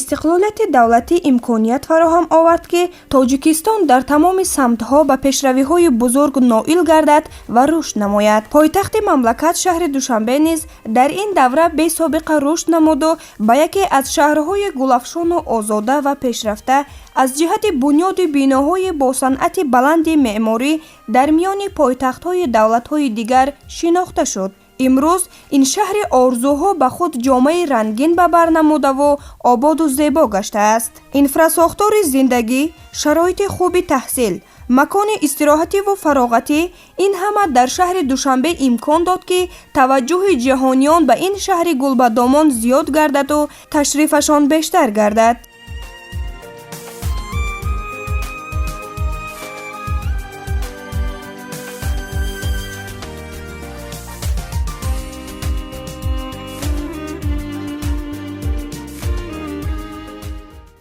استقلالیت دولتی امکانیت فراهم آورد که تاجیکستان در تمام سمتها به پیشروی‌های بزرگ نائل گردد و رشد نماید. پایتخت مملکت شهر دوشنبه نیز در این دوره بی سابقه رشد نمود و به یکی از شهرهای گلفشان و آزاده و پیشرفته از جهت بنیاد بیناهای با صنعت بلند معماری در میان پایتخت‌های دولت‌های دیگر شناخته شد. امروز این شهر آرزوها به خود جامعه رنگین به بر نموده و آباد و زیبا گشته است. انفراساختار زندگی، شرایط خوب تحصیل، مکان استراحتی و فراغتی، این همه در شهر دوشنبه امکان داد که توجه جهانیان به این شهر گلبدامان زیاد گردد و تشریفشان بیشتر گردد.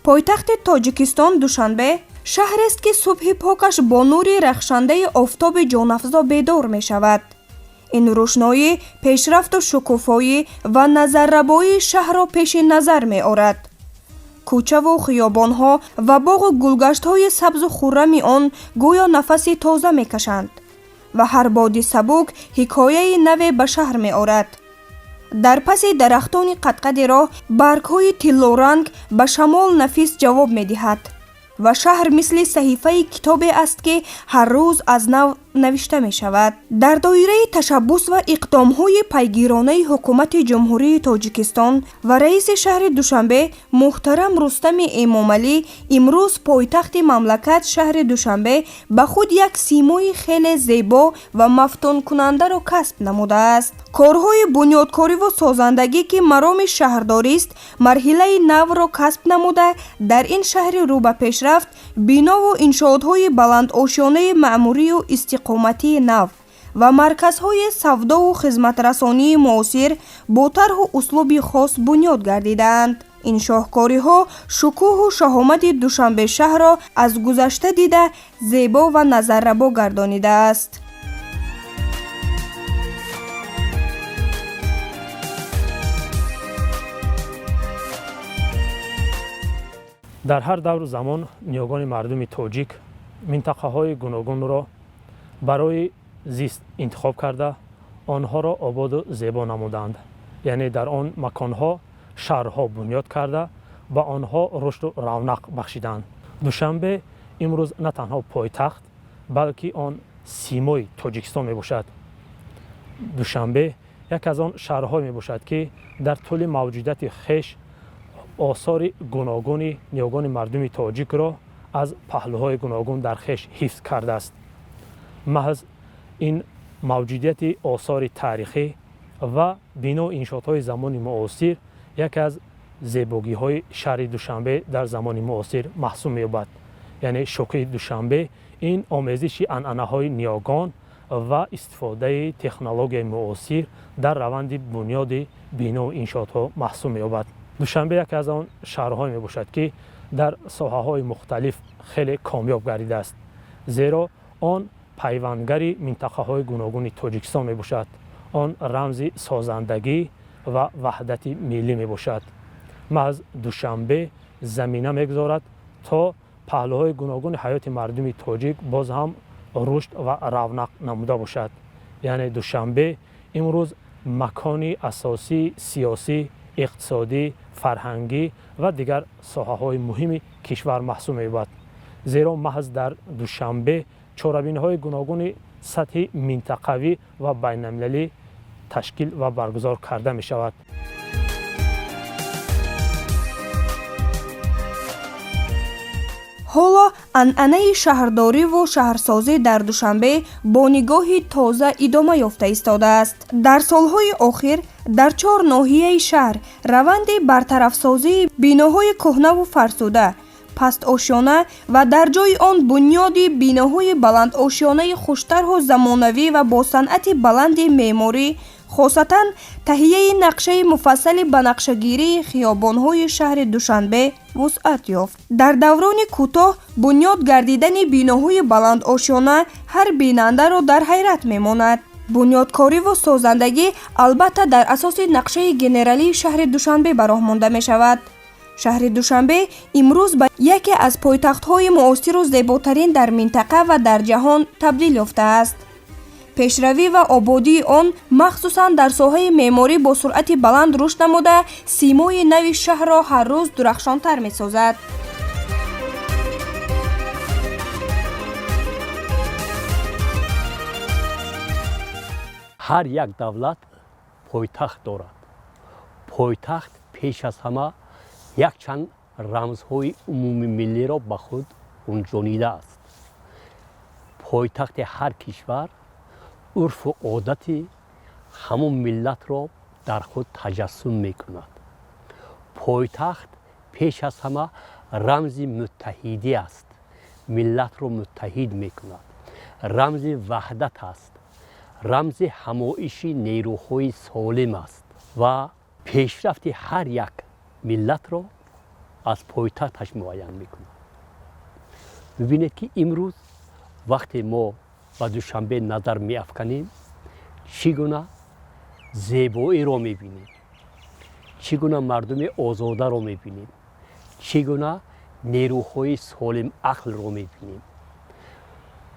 پایتخت تاجیکستان دوشنبه شهر است که صبح پاکش با نور رخشنده آفتاب جانافزا بیدار می شود. این روشنایی پیشرفت و شکوفایی و نظرربایی شهر را پیش نظر می آورد. کوچه و خیابانها و باغ و گلگشت‌های سبز و خرم آن گویا نفس تازه می کشند و هر باد سبک حکایه نوی به شهر می آورد. در پس درختان قدقد راه برگ‌های طلارنگ به شمال نفیس جواب می‌دهد و شهر مثل صحیفه کتابی است که هر روز از نو نوشته می شود. در دایره تشبث و اقدام‌های پیگیرانه حکومت جمهوری تاجیکستان و رئیس شهر دوشنبه محترم رستم امامعلی امروز پایتخت مملکت شهر دوشنبه به خود یک سیمای خیلی زیبا و مفتون کننده را کسب نموده است. کارهای بنیادکاری و سازندگی که مرام شهرداری است مرحله نو را کسب نموده در این شهر رو به پیشرفت بنا و انشاءات‌های بلند آشیانه معموری و استقامتی نو و مرکزهای سودا و خدمت رسانی معاصر با طرح و اسلوب خاص بنیاد گردیدند. این شاهکاری ها شکوه و شهامت دوشنبه شهر را از گذشته دیده زیبا و نظرربا گردانیده است. در هر دور زمان نیاگان مردم تاجیک منطقه های گوناگون را برای زیست انتخاب کرده آنها را آباد و زیبا نمودند. یعنی در آن مکانها شهرها بنیاد کرده با آنها رشد و رونق بخشیدند. دوشنبه امروز نه تنها پایتخت بلکه آن سیمای تاجیکستان می باشد. دوشنبه یک از آن شهرهای می باشد که در طول موجودیت خیش آثار گوناگون نیاگان مردم تاجیک را از پهلوهای گوناگون در خیش حفظ کرده است. محض این موجودیت آثار تاریخی و بنا انشاءات‌های زمان معاصر یک از زیبایی‌های شهر دوشنبه در زمان معاصر محسوب می‌یابد. یعنی شوکه دوشنبه این آمیزش عنعنه‌های نیاگان و استفاده تکنولوژی معاصر در روند بنیاد بنا و انشاءات‌ها محسوب می‌یابد. دوشنبه یک از آن شهرهای میباشد که در ساحه‌های مختلف خیلی کامیاب گردیده است، زیرا آن پیوندگری منطقه‌های گوناگون تاجیکستان میباشد. آن رمز سازندگی و وحدت ملی میباشد. محض دوشنبه زمینه میگذارد تا پهلوهای گوناگون حیات مردم تاجیک باز هم رشد و رونق نموده باشد. یعنی دوشنبه امروز مکانی اساسی سیاسی، اقتصادی، فرهنگی و دیگر ساحه‌های مهم کشور محسوب می‌یابد. زیرا محض در دوشنبه چاره‌بینی‌های گوناگون سطح منطقوی و بین‌المللی تشکیل و برگزار کرده می‌شود. حالا عنعنه شهرداری و شهرسازی در دوشنبه با نگاهی تازه ادامه یافته ایستاده است. در سالهای اخیر در 4 ناحیه شهر روند برطرف‌سازی بیناهای کهنه و فرسوده، پست آشیانه و در جای آن بنیاد بیناهای بلند آشیانه خوش‌طرح و زمانوی و با صنعت بلند معماری، خاصتاً تهیه نقشه مفصل به نقشه‌گیری خیابان‌های شهر دوشنبه وسعت یافت. در دوران کوتاه بنیاد گردیدن بیناهای بلند آشیانه هر بیننده را در حیرت می‌ماند. بنیادکاری و سازندگی البته در اساس نقشه گنرالی شهر دوشنبه به راه مانده می‌شود. шаҳри душанбе имрӯз ба яке аз пойтахтҳои муосиру зеботарин дар минтақа ва дар ҷаҳон табдил ёфтааст. пешравӣ ва ободии он махсусан дар соҳаи меъморӣ бо суръати баланд рушд намуда, симои нави шаҳрро ҳар рӯз дурахшонтар месозад. ҳар як давлат пойтахт дорад. пойтахт пеш аз ҳама якчанд рамзҳои умумимиллиро ба худ гунҷонидааст. пойтахти ҳар кишвар урфу одати ҳамон миллатро дар худ таҷассум мекунад. пойтахт пеш аз ҳама рамзи муттаҳидӣ аст. миллатро муттаҳид мекунад. рамзи ваҳдат аст. рамзи ҳамоиши нерӯҳои солим аст ва пешрафти ҳар як миллатро аз пойтахташ муайян мекунад. бибинед ки имрӯз вақте мо ба душанбе назар меафканем, чӣ гуна зебоиро мебинем, чӣ гуна мардуми озодаро мебинем, чӣ гуна нерӯҳои солимақлро мебинем.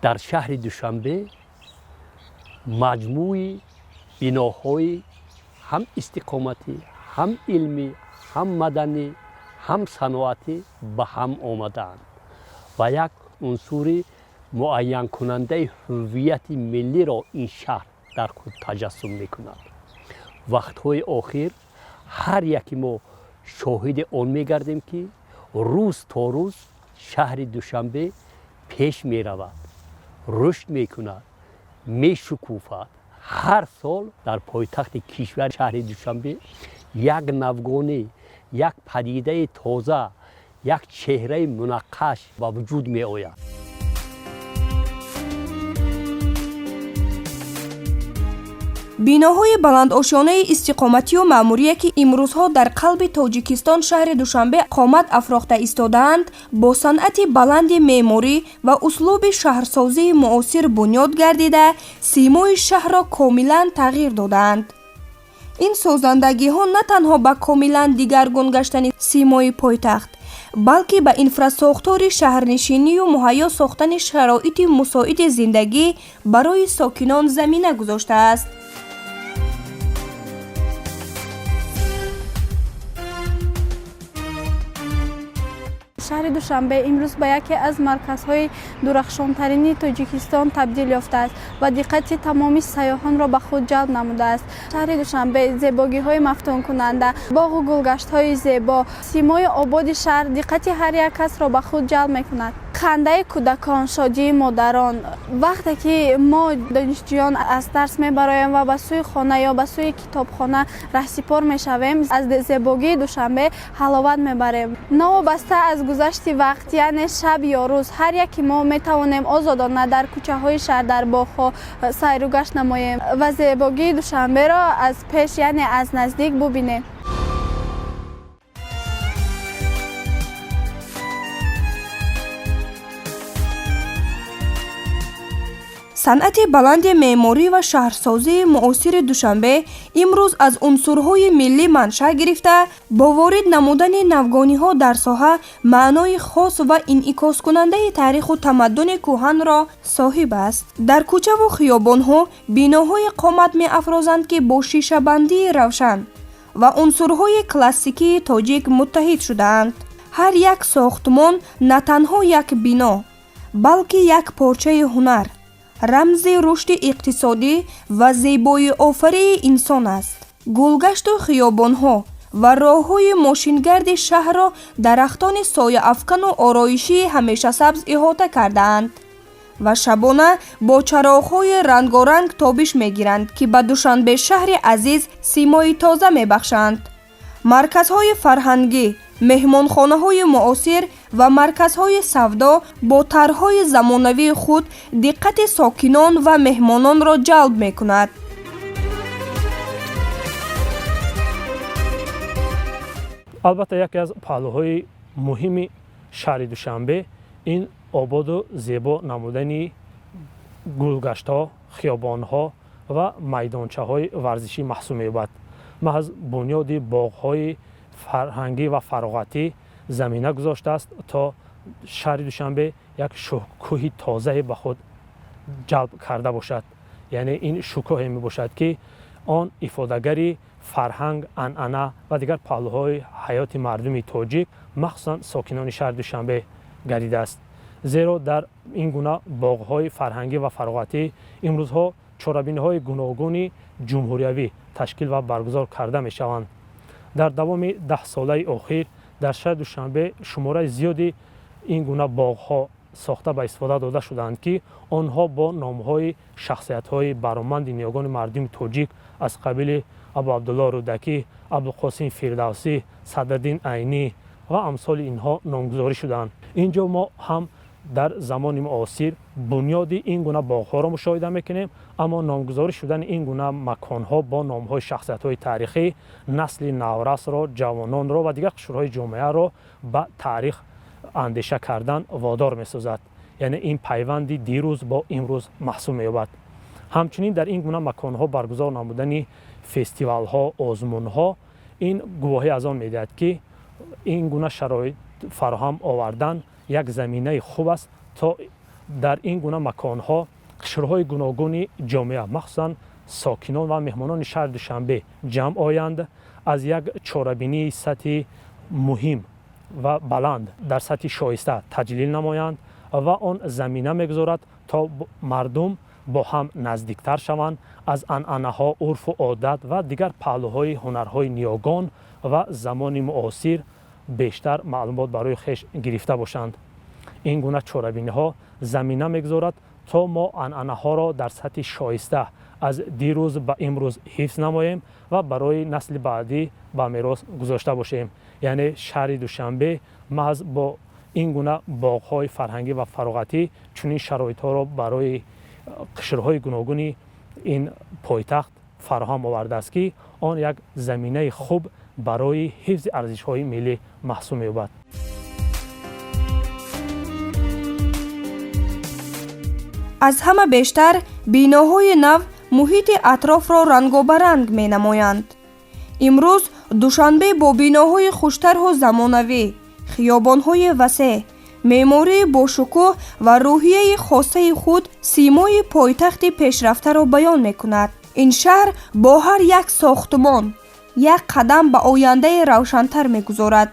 дар шаҳри душанбе маҷмӯи биноҳои ҳам истиқоматӣ, ҳам илмӣ, ҳам маданӣ, ҳам саноатӣ ба ҳам омадаанд ва як унсури муайянкунандаи ҳуввияти миллиро ин шаҳр дар худ таҷассум мекунад. вақтҳои охир ҳар яки мо шоҳиди он мегардем ки рӯз то рӯз шаҳри душанбе пеш меравад, рушд мекунад, мешукуфад. ҳар сол дар пойтахти кишвар шаҳри душанбе як навгонӣ, як падидаи тоза, як чеҳраи мунаққаш ба вуҷуд меояд. биноҳои баландошонаи истиқоматию маъмурие ки имрӯзҳо дар қалби тоҷикистон шаҳри душанбе қомат афрохта истодаанд, бо санъати баланди меъморӣ ва услуби шаҳрсозии муосир бунёд гардида, симои шаҳрро комилан тағйир додаанд. ин созандагиҳо на танҳо ба комилан дигаргун гаштани симои пойтахт, балки ба инфрасохтори шаҳрнишинию муҳайё сохтани шароити мусоиди зиндагӣ барои сокинон замина гузоштааст. шаҳри душанбе имрӯз ба яке аз марказҳои дурахшонтарини тоҷикистон табдил ёфтааст ва диққати тамоми сайёҳонро ба худ ҷалб намудааст. шаҳри душанбе зебогиҳои мафтункунанда, боғу гулгаштҳои зебо, симои ободи шаҳр диққати ҳар як касро ба худ ҷалб мекунад. хандаи кӯдакон, шодии модарон. вақте ки мо донишҷӯён аз дарс мебароем ва ба сӯи хона ё ба сӯи китобхона раҳсипор мешавем, аз зебогии душанбе ҳаловат мебарем. новобаста аз гузашти вақт, яъне шаб ё рӯз, ҳар яки мо метавонем озодона дар кӯчаҳои шаҳр, дар боғҳо сайру гашт намоем ва зебогии душанберо аз пеш, яъне аз наздик бубинем. санъати баланди меъморӣ ва шаҳрсозии муосири душанбе имрӯз аз унсурҳои миллӣ маншаъ гирифта, бо ворид намудани навгониҳо дар соҳа маънои хос ва инъикоскунандаи таъриху тамаддуни кӯҳанро соҳиб аст. дар кӯчаву хиёбонҳо биноҳои қомат меафрозанд ки бо шишабандии равшан ва унсурҳои классикии тоҷик муттаҳид шудаанд. ҳар як сохтмон на танҳо як бино, балки як порчаи ҳунар, рамзи рушди иқтисодӣ ва зебои офарии инсон аст. гулгашту хиёбонҳо ва роҳҳои мошингарди шаҳрро дарахтони сояафкану ороишии ҳамешасабз иҳота кардаанд ва шабона бо чароғҳои рангоранг табиш мегиранд, ки ба душанбе шаҳри азиз симои тоза мебахшанд. марказҳои фарҳангӣ, меҳмонхонаҳои муосир ва марказҳои савдо бо тарҳҳои замонавии худ диққати сокинон ва меҳмононро ҷалб мекунад. албатта яке аз паҳлӯҳои муҳими шаҳри душанбе ин ободу зебо намудани гулгаштҳо, хиёбонҳо ва майдончаҳои варзишӣ маҳсуб меёбад. маҳз бунёди боғҳои фарҳангӣ ва фароғатӣ замина гузоштааст то шаҳри Душанбе як шукӯҳи тозае ба худ ҷалб карда бошад. яъне ин шукӯҳе мебошад ки он ифодагари фарҳанг, анъана ва дигар паҳлӯҳои ҳаёти мардуми тоҷик, махсусан сокинони шаҳри Душанбе гардидааст. зеро дар ин гуна боғҳои фарҳангӣ ва фароғатӣ имрӯзҳо чорабиниҳои гуногуни ҷумҳуриявӣ ташкил ва баргузор карда мешаванд. дар давоми 10 солаи охир дар шаҳри Душанбе шумораи зиёди ин гуна боғҳо сохта ба истифода дода шуданд ки онҳо бо номҳои шахсиятҳои бароманди ниёгони мардуми тоҷик аз қабили абу Абдулло Рӯдакӣ, Абулқосим Фирдавсӣ, Садриддин Айнӣ ва амсоли инҳо номгузорӣ шуданд. инҷо мо ҳам дар замони муосир бунёди ин гуна боғҳоро мушоҳида мекунем, аммо номгузорӣ шудани ин гуна маконҳо бо номҳои шахсиятҳои таърихӣ насли наврасро, ҷавононро ва дигар қишрҳои ҷомеаро ба таърих андеша кардан водор месозад. яъне ин пайванди дирӯз бо имрӯз маҳсуб меёбад. ҳамчунин дар ин гуна маконҳо баргузор намудани фестивалҳо, озмунҳо ин гувоҳӣ аз он медиҳад ки ин гуна шароит фароҳам овардан як заминаи хуб аст то дар ин гуна маконҳо қишрҳои гуногуни ҷомеа, махсусан сокинон ва меҳмонони шаҳри Душанбе ҷамъ оянд, аз як чорабинии сатҳи муҳим ва баланд дар сатҳи шоиста таҷлил намоянд ва он замина мегузорад то мардум бо ҳам наздиктар шаванд, аз анъанаҳо, урфу одат ва дигар паҳлӯҳои ҳунарҳои ниёгон ва замони муосир бештар маълумот барои хеш гирифта бошанд. ин гуна чорабиниҳо замина мегузорад то мо анъанаҳоро дар сатҳи шоиста аз дирӯз ба имрӯз ҳифз намоем ва барои насли баъдӣ ба мерос гузошта бошем. яъне шаҳри Душанбе маҳз бо ин гуна боғҳои фарҳангӣ ва фароғатӣ чунин шароитҳоро барои қишрҳои гуногуни ин пойтахт фароҳам овардааст ки он як заминаи хуб барои ҳифзи арзишҳои миллӣ маҳсуб меёбад. аз ҳама бештар биноҳои нав муҳити атрофро рангобаранг менамоянд. имрӯз Душанбе бо биноҳои хуштарҳу замонавӣ, хиёбонҳои васеъ, меъмории бошукӯҳ ва рӯҳияи хосаи худ симои пойтахти пешрафтаро баён мекунад. ин шаҳр бо ҳар як сохтмон як қадам ба ояндаи равшантар мегузорад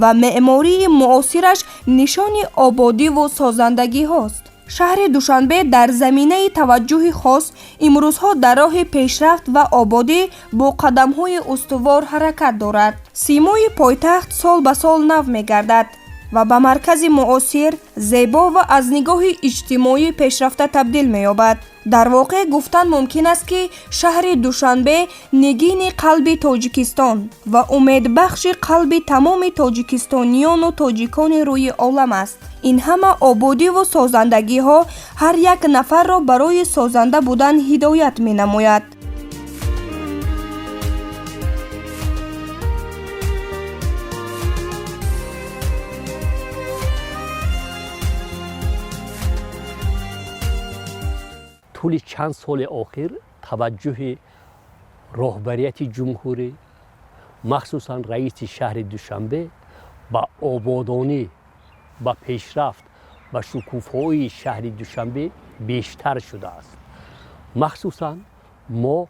ва меъмории муосираш нишони ободиву созандагиҳост. шаҳри Душанбе дар заминаи таваҷҷӯҳи хос имрӯзҳо дар роҳи пешрафт ва ободӣ бо қадамҳои устувор ҳаракат дорад. симои пойтахт сол ба сол нав мегардад ва ба маркази муосир, зебо ва аз нигоҳи иҷтимоӣ пешрафта табдил меёбад. дар воқеъ гуфтан мумкин аст ки шаҳри Душанбе нигини қалби Тоҷикистон ва умедбахши қалби тамоми тоҷикистониёну тоҷикони рӯи олам аст. ин ҳама ободиву созандагиҳо ҳар як нафарро барои созанда будан ҳидоят менамояд. طول چند سال آخر توجه راهبریت جمهوری مخصوصا رئیس شهر دوشنبه با آبادانی، با پیشرفت و شکوفایی شهر دوشنبه بیشتر شده است. مخصوصا ما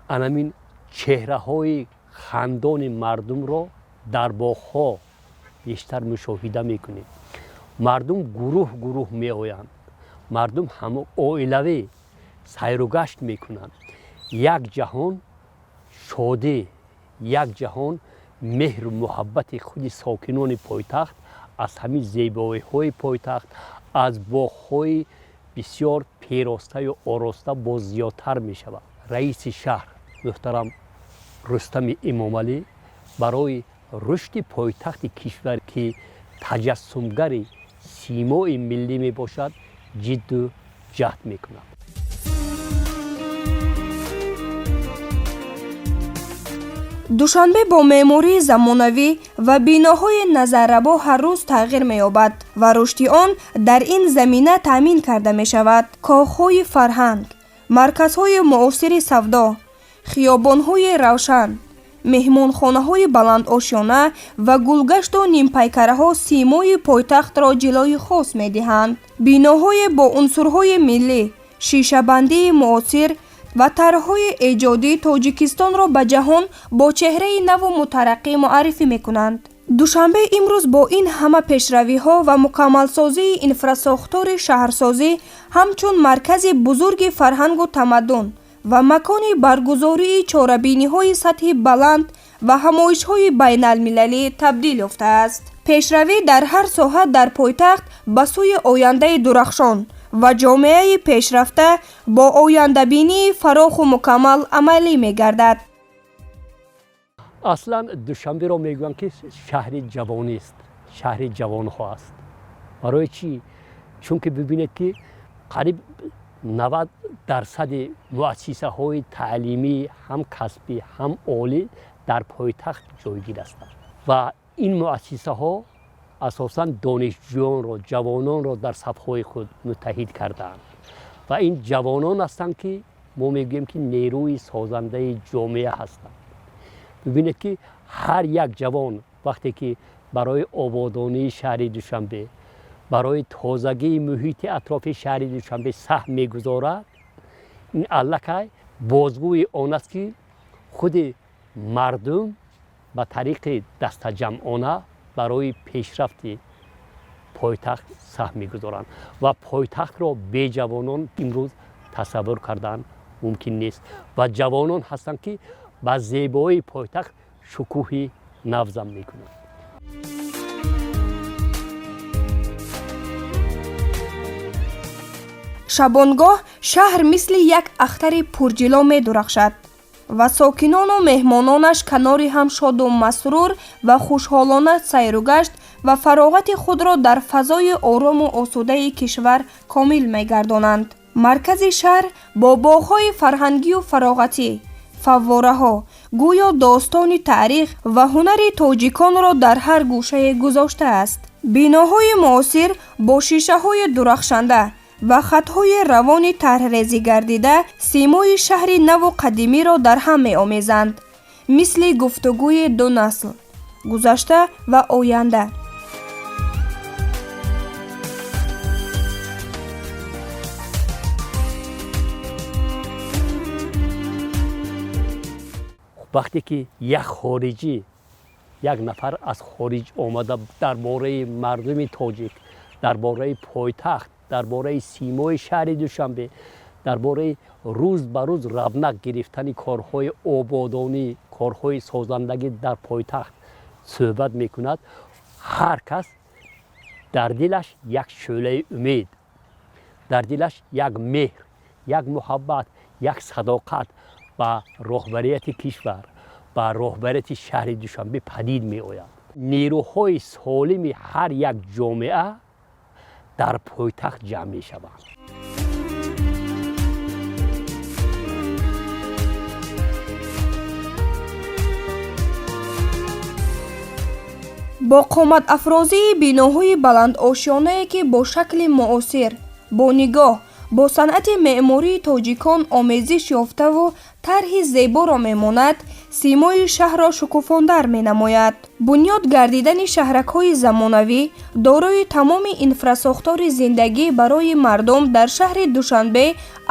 انمین چهره های خندان مردم را در باغ‌ها بیشتر مشاهده میکنیم. مردم گروه گروه می آیند. مردم همه عائلوی سیر و گشت میکنند. یک جهان شادی، یک جهان مهر و محبت خود ساکنان پایتخت از همین زیبایی های پایتخت، از باغ‌های بسیار پیراسته و آراسته باز زیادتر می شود. رئیس شهر محترم رستم امامعلی برای رشد پایتخت کشور که تجسمگر سیمای ملی می باشد جد و جهد میکنم. душанбе бо меъмории замонавӣ ва биноҳои назаррабо ҳар рӯз тағйир меёбад ва рушди он дар ин замина таъмин карда мешавад. коғҳои фарҳанг, марказҳои муосири савдо, хиёбонҳои равшан, меҳмонхонаҳои баландошёна ва гулгашту нимпайкараҳо симои пойтахтро ҷилои хос медиҳанд. биноҳое бо унсурҳои миллӣ, шишабандии муосир ва тарҳҳои эҷодии Тоҷикистонро ба ҷаҳон бо чеҳраи наву мутараққӣ муаррифӣ мекунанд. душанбе имрӯз бо ин ҳама пешравиҳо ва мукаммалсозии инфрасохтори шаҳрсозӣ ҳамчун маркази бузурги фарҳангу тамаддун ва макони баргузории чорабиниҳои сатҳи баланд ва ҳамоишҳои байналмилалӣ табдил ёфтааст. пешравӣ дар ҳар соҳа дар пойтахт ба сӯи ояндаи дурахшон ва ҷомеаи пешрафта бо ояндабинии фароху мукаммал амалӣ мегардад. аслан душанберо мегӯям ки шаҳри ҷавонист, шаҳри ҷавонҳо аст. барои чӣ? чунки бибинед ки қариб 90% муассисаҳои таълимӣ ҳам касбӣ ҳам олӣ дар пойтахт ҷойгир ҳастанд ва ин муассисаҳо асосан донишҷӯёнро, ҷавононро дар сафҳои худ муттаҳид кардаанд ва ин ҷавонон ҳастанд ки мо мегӯем ки нерӯи созандаи ҷомеа ҳастанд. бибинед ки ҳар як ҷавон вақте ки барои ободонии шаҳри душанбе, барои тозагии муҳити атрофи шаҳри душанбе саҳм мегузорад, ин аллакай бозгӯи он аст ки худи мардум ба тариқи дастаҷамъона барои пешрафти пойтахт саҳм мегузоранд ва пойтахтро бе ҷавонон имрӯз тасаввур кардан мумкин нест ва ҷавонон ҳастанд ки ба зебоии пойтахт шукӯҳи нав зам мекунанд. шабонгоҳ шаҳр мисли як ахтари пурҷило медурахшад ва сокинону меҳмононаш канори ҳам шоду масрур ва хушҳолона сайру гашт ва фароғати худро дар фазои орому осудаи кишвар комил мегардонанд. маркази шаҳр бо боғҳои фарҳангию фароғатӣ, фаввораҳо гӯё достони таърих ва ҳунари тоҷиконро дар ҳар гӯшае гузоштааст. биноҳои муосир бо шишаҳои дурахшанда ва хатҳои равони тарҳрезӣ гардида симои шаҳри наву қадимиро дар ҳам меомезанд, мисли гуфтугӯи ду насл, гузашта ва оянда. вақте ки як хориҷӣ, як нафар аз хориҷ омада дар бораи мардуми тоҷик, дар бораи пойтахт, дар бораи симои шаҳри душанбе, дар бораи рӯз ба рӯз равнақ гирифтани корҳои ободонӣ, корҳои созандагӣ дар пойтахт суҳбат мекунад, ҳар кас дар дилаш як шӯълаи умед, дар дилаш як меҳр, як муҳаббат, як садоқат ба роҳбарияти кишвар, ба роҳбарияти шаҳри душанбе падид меояд. нерӯҳои солими ҳар як ҷомеа дар пойтахт ҷамъ мешаванд. бо қоматафрозии биноҳои баландошёнае ки бо шакли муосир, бо нигоҳ бо санъати меъмории тоҷикон омезиш ёфтаву тарҳи зеборо мемонад, симои шаҳрро шукуфондар менамояд. бунёд гардидани шаҳракҳои замонавӣ дорои тамоми инфрасохтори зиндагӣ барои мардум дар шаҳри душанбе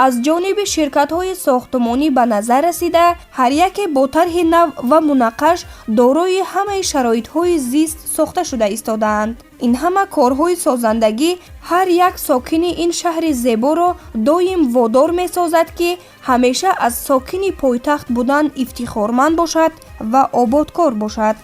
аз ҷониби ширкатҳои сохтумонӣ ба назар расида, ҳар яке бо тарҳи нав ва мунаққаш дорои ҳамаи шароитҳои зист сохта шуда истодаанд. ин ҳама корҳои созандагӣ ҳар як сокини ин шаҳри зеборо доим водор месозад ки ҳамеша аз сокини пойтахт будан ифтихорманд бошад ва ободкор бошад.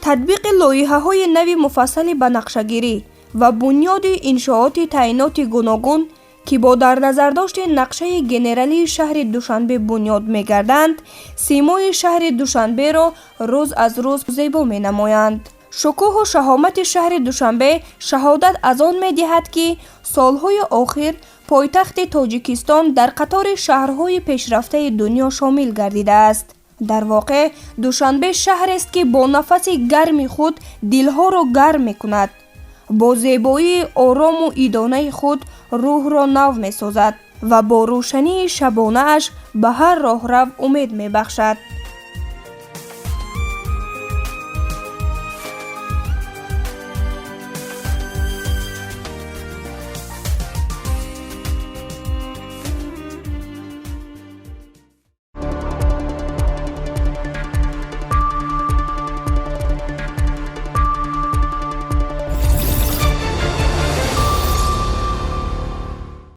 татбиқи лоиҳаҳои нави муфассали ба нақшагирӣ ва бунёди иншооти таъиноти гуногун ки бо дар назардошти нақшаи генералии шаҳри душанбе бунёд мегарданд, симои шаҳри душанберо рӯз аз рӯз зебо менамоянд. шукӯҳу шаҳомати шаҳри душанбе шаҳодат аз он медиҳад ки солҳои охир пойтахти тоҷикистон дар қатори шаҳрҳои пешрафтаи дунё шомил гардидааст дар воқеъ душанбе шаҳрест ки бо нафаси гарми худ дилҳоро гарм мекунад. бо зебоии орому идонаи худ рӯҳро нав месозад ва бо рӯшании шабонааш ба ҳар роҳрав умед мебахшад.